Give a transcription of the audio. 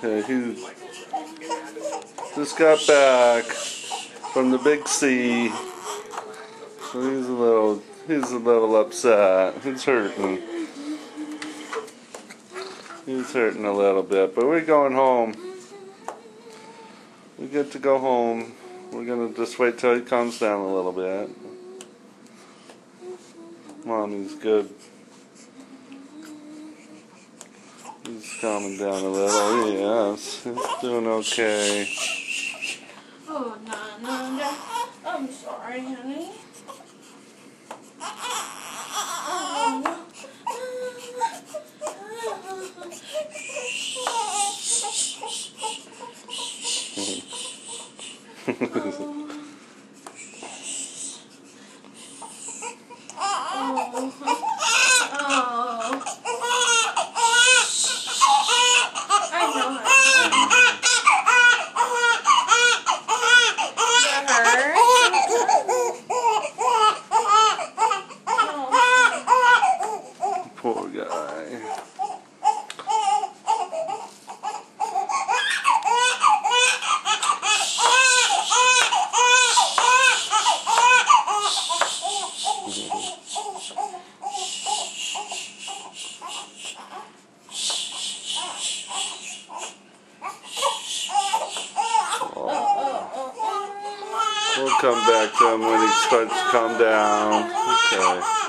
He just got back from the big sea. So he's a little upset. He's hurting. He's hurting a little bit, but we're going home. We get to go home. We're gonna just wait till he calms down a little bit. Mommy's good. He's calming down a little. Yes, he's doing okay. Oh, no. I'm sorry, honey. Poor guy. We'll come back to him when he starts to calm down. Okay.